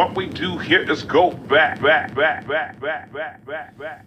what we do here is go back, back, back, back, back, back, back, back.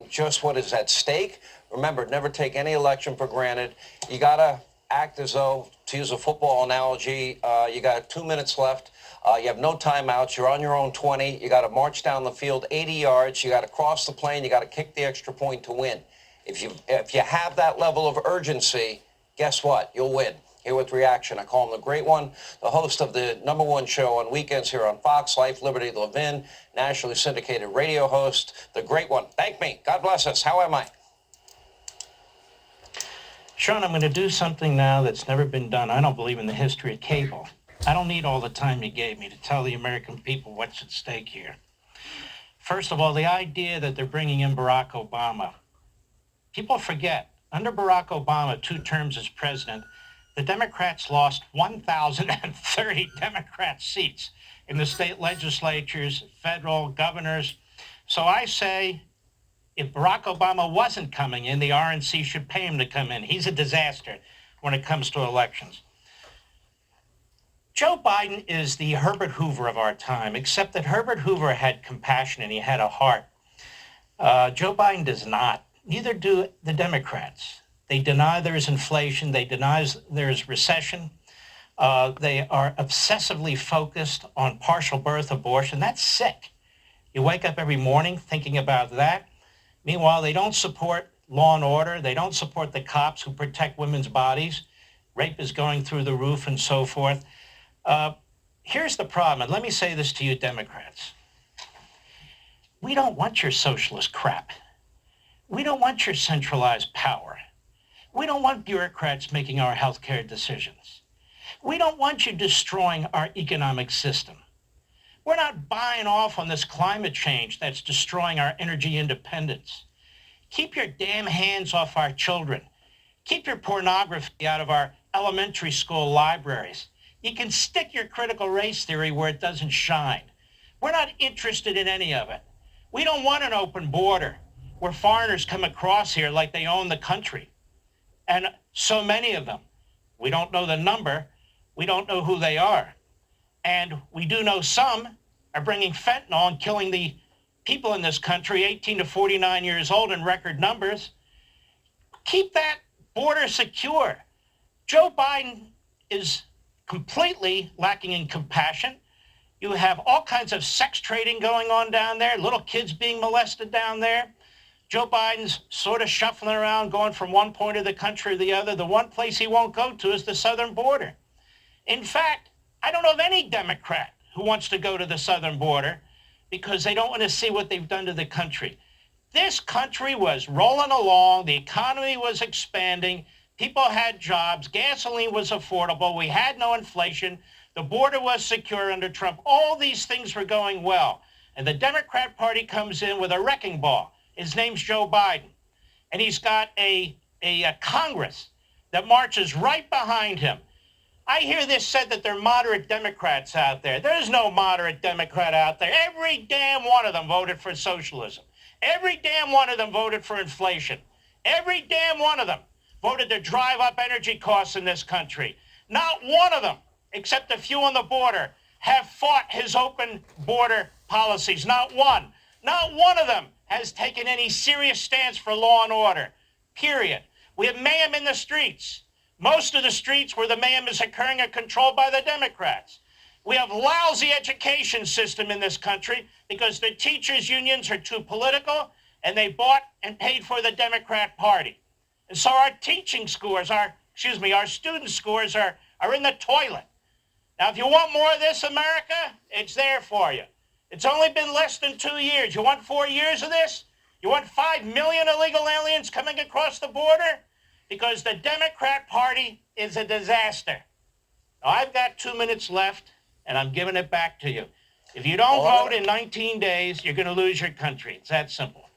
Just what is at stake. Remember, never take any election for granted. You got to act as though, to use a football analogy, you got 2 minutes left. You have no timeouts. You're on your own 20. You got to march down the field 80 yards. You got to cross the plane. You got to kick the extra point to win. If you have that level of urgency, guess what? You'll win. Here with Reaction. I call him the Great One, the host of the #1 show on weekends here on Fox, Life, Liberty, Levin, nationally syndicated radio host, the Great One. Thank me. God bless us. How am I? Sean, I'm going to do something now that's never been done. I don't believe in the history of cable. I don't need all the time you gave me to tell the American people what's at stake here. First of all, the idea that they're bringing in Barack Obama. People forget, under Barack Obama, 2 terms as president, the Democrats lost 1,030 Democrat seats in the state legislatures, federal governors. So I say, if Barack Obama wasn't coming in, the RNC should pay him to come in. He's a disaster when it comes to elections. Joe Biden is the Herbert Hoover of our time, except that Herbert Hoover had compassion and he had a heart. Joe Biden does not. Neither do the Democrats. They deny there's inflation. They deny there's recession. They are obsessively focused on partial birth abortion. That's sick. You wake up every morning thinking about that. Meanwhile, they don't support law and order. They don't support the cops who protect women's bodies. Rape is going through the roof and so forth. Here's the problem, and let me say this to you Democrats. We don't want your socialist crap. We don't want your centralized power. We don't want bureaucrats making our healthcare decisions. We don't want you destroying our economic system. We're not buying off on this climate change that's destroying our energy independence. Keep your damn hands off our children. Keep your pornography out of our elementary school libraries. You can stick your critical race theory where it doesn't shine. We're not interested in any of it. We don't want an open border where foreigners come across here like they own the country. And so many of them. We don't know the number. We don't know who they are. And we do know some are bringing fentanyl and killing the people in this country, 18 to 49 years old in record numbers. Keep that border secure. Joe Biden is completely lacking in compassion. You have all kinds of sex trading going on down there, little kids being molested down there. Joe Biden's sort of shuffling around, going from one point of the country to the other. The one place he won't go to is the southern border. In fact, I don't know of any Democrat who wants to go to the southern border because they don't want to see what they've done to the country. This country was rolling along. The economy was expanding. People had jobs. Gasoline was affordable. We had no inflation. The border was secure under Trump. All these things were going well. And the Democrat Party comes in with a wrecking ball. His name's Joe Biden. And he's got a Congress that marches right behind him. I hear this said that there are moderate Democrats out there. There's no moderate Democrat out there. Every damn one of them voted for socialism. Every damn one of them voted for inflation. Every damn one of them voted to drive up energy costs in this country. Not one of them, except a few on the border, have fought his open border policies. Not one. Not one of them has taken any serious stance for law and order. Period. We have mayhem in the streets. Most of the streets where the mayhem is occurring are controlled by the Democrats. We have lousy education system in this country because the teachers' unions are too political and they bought and paid for the Democrat Party. And so our teaching scores, our student scores are in the toilet. Now, if you want more of this, America, it's there for you. It's only been less than 2 years. You want 4 years of this? You want 5 million illegal aliens coming across the border? Because the Democrat Party is a disaster. Now, I've got 2 minutes left, and I'm giving it back to you. If you don't vote in 19 days, you're going to lose your country. It's that simple.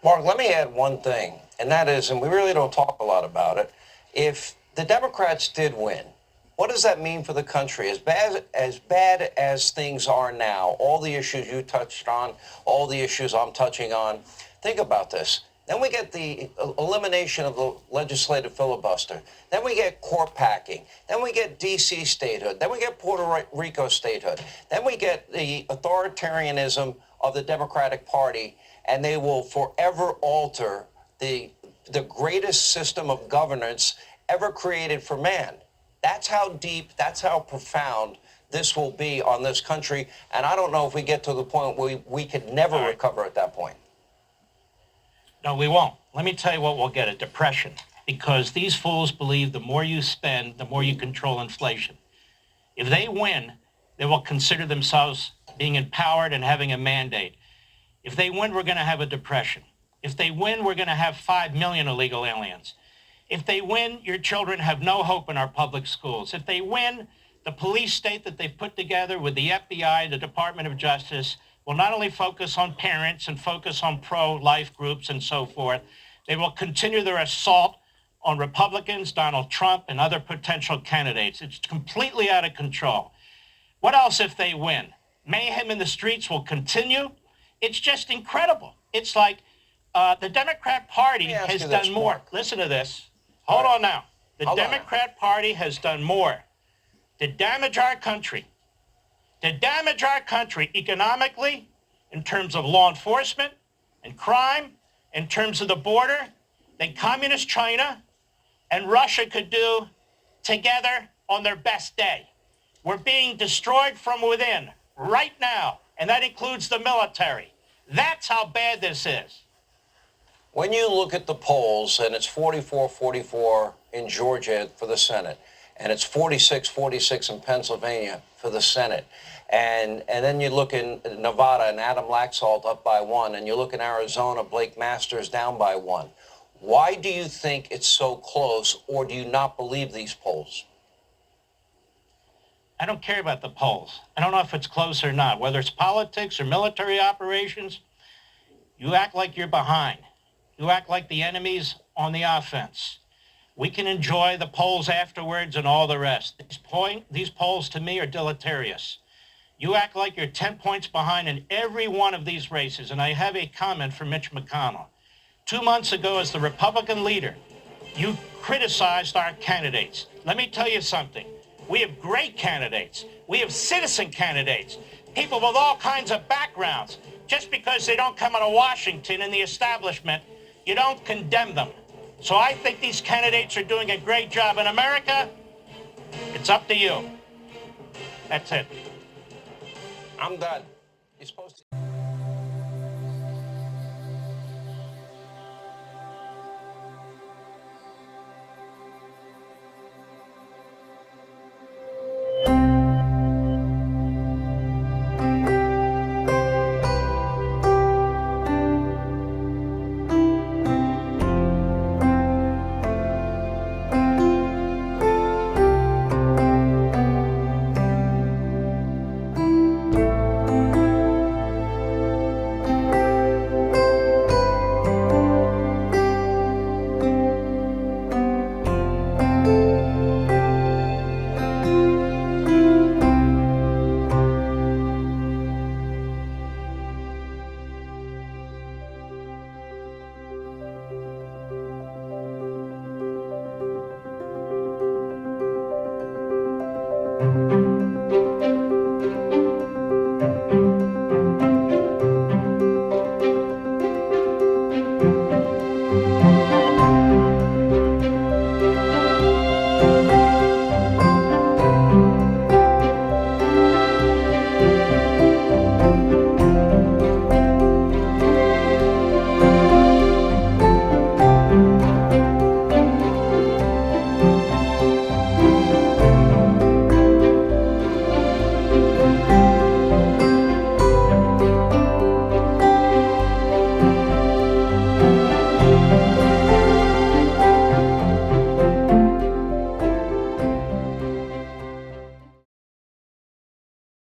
Mark, let me add one thing, and that is, and we really don't talk a lot about it, if the Democrats did win, what does that mean for the country? As bad as things are now, all the issues you touched on, all the issues I'm touching on, think about this. Then we get the elimination of the legislative filibuster. Then we get court packing. Then we get D.C. statehood. Then we get Puerto Rico statehood. Then we get the authoritarianism of the Democratic Party, and they will forever alter the greatest system of governance ever created for man. That's how deep, that's how profound this will be on this country. And I don't know if we get to the point where we could never recover at that point. No, we won't. Let me tell you what we'll get, a depression. Because these fools believe the more you spend, the more you control inflation. If they win, they will consider themselves being empowered and having a mandate. If they win, we're going to have a depression. If they win, we're going to have 5 million illegal aliens. If they win, your children have no hope in our public schools. If they win, the police state that they've put together with the FBI, the Department of Justice, will not only focus on parents and focus on pro-life groups and so forth, they will continue their assault on Republicans, Donald Trump, and other potential candidates. It's completely out of control. What else if they win? Mayhem in the streets will continue. It's just incredible. It's like the Democrat Party has done more. Listen to this. Hold on now. The Democrat Party has done more to damage our country, economically, in terms of law enforcement and crime, in terms of the border, than Communist China and Russia could do together on their best day. We're being destroyed from within right now, and that includes the military. That's how bad this is. When you look at the polls, and it's 44-44 in Georgia for the Senate, and it's 46-46 in Pennsylvania for the Senate, and then you look in Nevada and Adam Laxalt up by 1, and you look in Arizona, Blake Masters down by 1. Why do you think it's so close, or do you not believe these polls? I don't care about the polls. I don't know if it's close or not. Whether it's politics or military operations, you act like you're behind. You act like the enemy's on the offense. We can enjoy the polls afterwards and all the rest. These polls, to me, are deleterious. You act like you're 10 points behind in every one of these races. And I have a comment from Mitch McConnell. 2 months ago, as the Republican leader, you criticized our candidates. Let me tell you something. We have great candidates. We have citizen candidates, people with all kinds of backgrounds. Just because they don't come out of Washington and the establishment, you don't condemn them. So I think these candidates are doing a great job. In America, it's up to you. That's it. I'm done. You're supposed to...